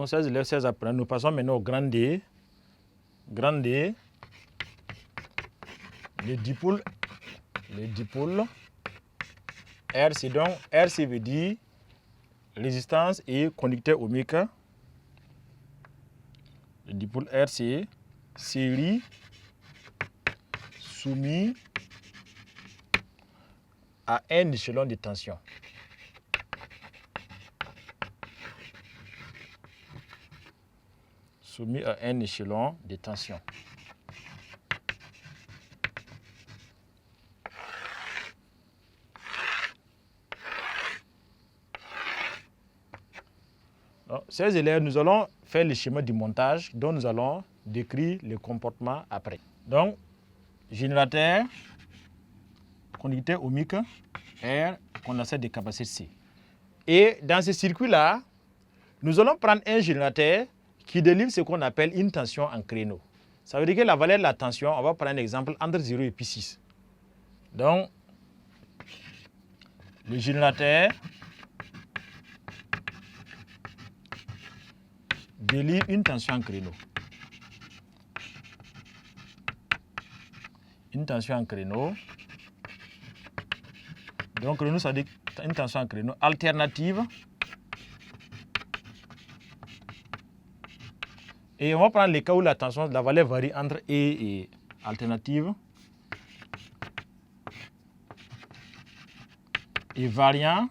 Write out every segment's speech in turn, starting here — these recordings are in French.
Donc 16 élèves, 16 apprenants. Nous passons maintenant au grand D. Grand D. Les dipôles. RC, donc RC veut dire résistance et conducteur ohmique. Le dipôle RC, série soumis à un échelon de tension. Soumis à un échelon de tension. Donc, ces élèves, nous allons faire le schéma du montage dont nous allons décrire le comportement après. Donc, générateur, conducteur ohmique, R, condensateur de capacité C. Et dans ce circuit-là, nous allons prendre un générateur qui délivre ce qu'on appelle une tension en créneau. Ça veut dire que la valeur de la tension, on va prendre un exemple entre 0 et pi 6. Donc, le générateur délivre une tension en créneau. Une tension en créneau. Donc, créneau, ça veut dire une tension en créneau alternative. Et on va prendre les cas où la tension, la valeur varie entre E et alternative. Et variant.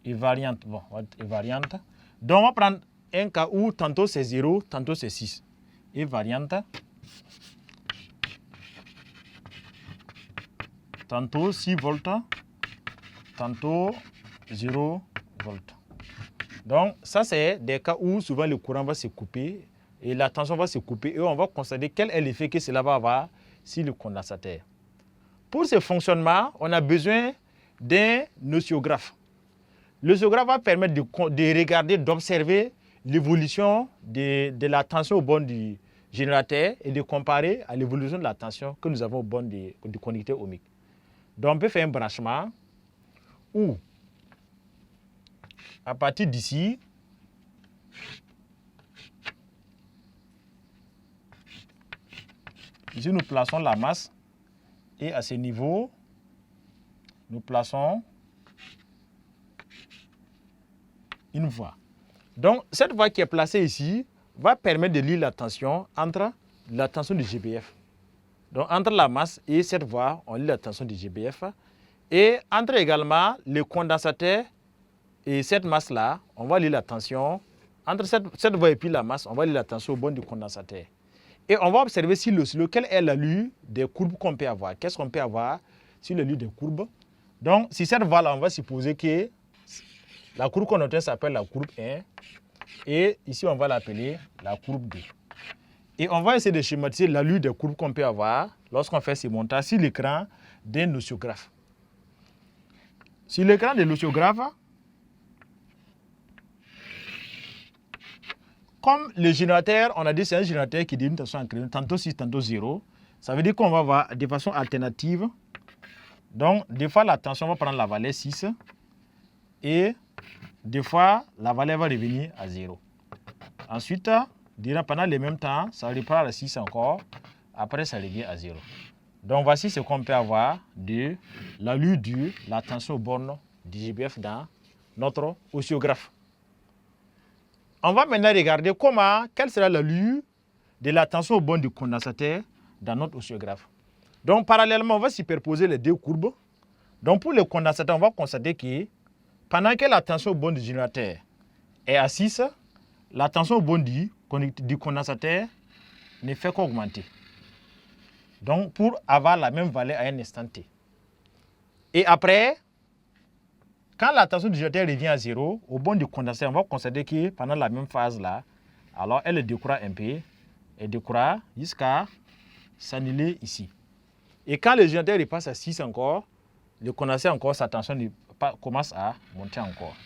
Et variante. Bon, et variante. Donc, on va prendre un cas où tantôt c'est 0, tantôt c'est 6. Et variante. Tantôt 6 volts, tantôt 0 volts. Donc, ça, c'est des cas où souvent le courant va se couper et la tension va se couper et on va constater quel est l'effet que cela va avoir sur le condensateur. Pour ce fonctionnement, on a besoin d'un oscillographe. L'oscillographe va permettre de regarder, d'observer l'évolution de la tension au borne du générateur et de comparer à l'évolution de la tension que nous avons au borne du conducteur ohmique. Donc, on peut faire un branchement où, à partir d'ici, ici nous plaçons la masse et à ce niveau, nous plaçons une voie. Donc, cette voie qui est placée ici va permettre de lire la tension entre la tension du GBF. Donc, entre la masse et cette voie, on lit la tension du GBF. Et entre également le condensateur et cette masse-là, on va lire la tension. Entre cette voie et puis la masse, on va lire la tension au borne du condensateur. Et on va observer sur l'oscillo quelle est l'allure des courbes qu'on peut avoir. Qu'est-ce qu'on peut avoir sur l'allure des courbes. Donc, sur cette voie-là, on va supposer que la courbe qu'on obtient s'appelle la courbe 1. Et ici, on va l'appeler la courbe 2. Et on va essayer de schématiser l'allure des courbes qu'on peut avoir lorsqu'on fait ces montages sur l'écran d'un oscillographe. Sur l'écran de l'oscillographe, comme le générateur, on a dit c'est un générateur qui dit une tension en créneau, tantôt 6, tantôt 0. Ça veut dire qu'on va voir de façon alternative. Donc, des fois, la tension va prendre la valeur 6 et des fois, la valeur va revenir à 0. Ensuite, pendant le même temps, ça reprend à 6 encore. Après, ça revient à 0. Donc, voici ce qu'on peut avoir de l'allure de la tension au borne du GBF dans notre oscillographe. On va maintenant regarder quelle sera l'allure de la tension au borne du condensateur dans notre oscillographe. Donc, parallèlement, on va superposer les deux courbes. Donc, pour le condensateur, on va constater que pendant que la tension au borne du générateur est à 6, la tension au borne du condensateur ne fait qu'augmenter. Donc, pour avoir la même valeur à un instant T. Et après, quand la tension du générateur revient à 0, au borne du condensateur, on va constater que pendant la même phase-là, alors elle décroît un peu, elle décroît jusqu'à s'annuler ici. Et quand le générateur repasse à 6 encore, le condensateur encore, sa tension commence à monter encore.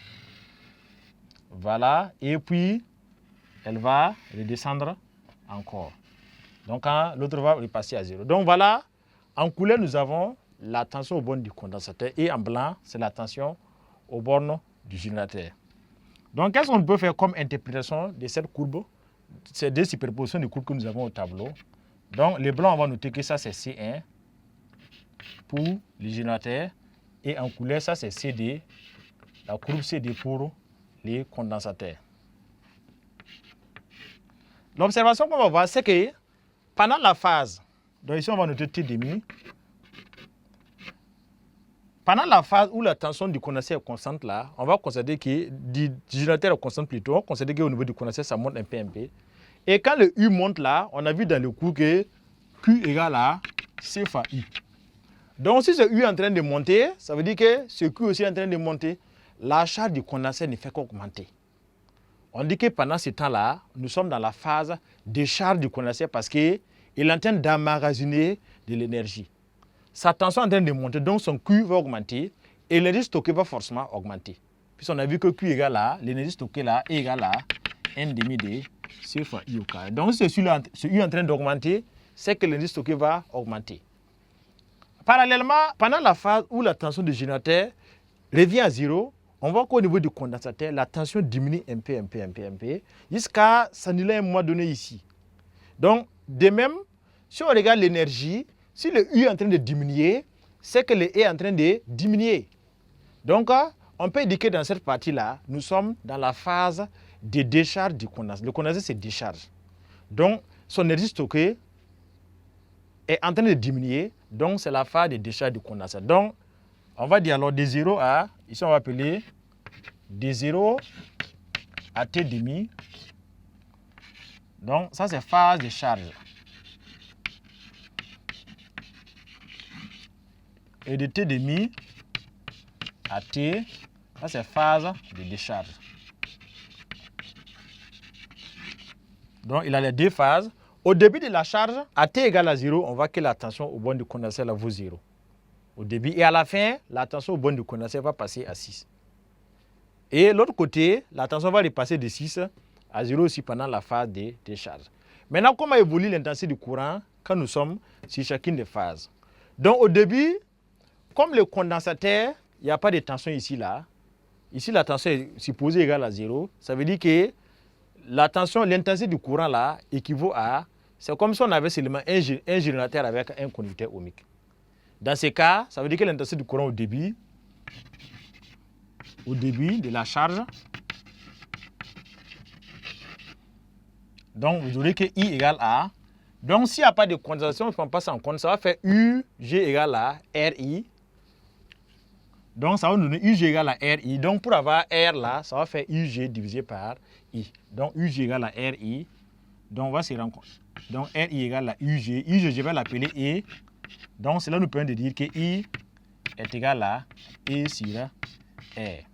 Voilà, et puis elle va redescendre encore. Donc, quand l'autre va repasser à 0. Donc, voilà, en couleur, nous avons la tension au borne du condensateur et en blanc, c'est la tension au borne du générateur. Donc, qu'est-ce qu'on peut faire comme interprétation de cette courbe, ces deux superpositions de courbes que nous avons au tableau? Donc, les blancs, on va noter que ça, c'est C1 pour les générateurs. Et en couleur, ça, c'est CD, la courbe CD pour les condensateurs. L'observation qu'on va voir, c'est que pendant la phase, donc ici, on va noter T demi. Pendant la phase où la tension du condensateur est constante là, on va considérer que du générateur est constante plutôt, on va considérer qu'au niveau du condensateur, ça monte un peu. Et quand le U monte là, on a vu dans le cours que Q égale à C fois I. Donc si ce U est en train de monter, ça veut dire que ce Q aussi est en train de monter. La charge du condensateur ne fait qu'augmenter. On dit que pendant ce temps-là, nous sommes dans la phase de charge du condensateur parce qu'il est en train d'emmagasiner de l'énergie. Sa tension est en train de monter, donc son Q va augmenter et l'énergie stockée va forcément augmenter. Puisqu'on a vu que Q égale à, l'énergie stockée là est égale à 1 demi de C fois I au carré. Donc si ce U est en train d'augmenter, c'est que l'énergie stockée va augmenter. Parallèlement, pendant la phase où la tension du générateur revient à 0, on voit qu'au niveau du condensateur, la tension diminue un peu, jusqu'à s'annuler à un moment donné ici. Donc, de même, si on regarde l'énergie, si le U est en train de diminuer, c'est que le E est en train de diminuer. Donc, on peut indiquer dans cette partie-là, nous sommes dans la phase de décharge du condensateur. Le condensateur se décharge. Donc, son énergie stockée est en train de diminuer. Donc, c'est la phase de décharge du condensateur. Donc, on va dire alors de 0 à, ici on va appeler de 0 à T demi. Donc, ça c'est phase de charge. Et de T demi à T, ça c'est phase de décharge. Donc il a les deux phases. Au début de la charge, à T égale à 0, on voit que la tension au borne du condensateur là vaut 0. Au début et à la fin, la tension au borne du condensateur va passer à 6. Et l'autre côté, la tension va repasser de 6 à 0 aussi pendant la phase de décharge. Maintenant, comment évolue l'intensité du courant quand nous sommes sur chacune des phases? Donc au début, comme le condensateur, il n'y a pas de tension ici, là. Ici, la tension est supposée égale à 0. Ça veut dire que la tension, l'intensité du courant, là, équivaut à... C'est comme si on avait seulement un générateur avec un conducteur ohmique. Dans ce cas, ça veut dire que l'intensité du courant au début de la charge, donc vous aurez que I égale à... Donc, s'il n'y a pas de condensation, on ne prend pas ça en compte, ça va faire UG égale à RI. Donc, ça va nous donner UG égale à RI. Donc, pour avoir R là, ça va faire UG divisé par I. Donc, UG égale à RI. Donc, on va se rendre compte. Donc, RI égale à UG. UG, je vais l'appeler E. Donc, cela nous permet de dire que I est égal à E sur R.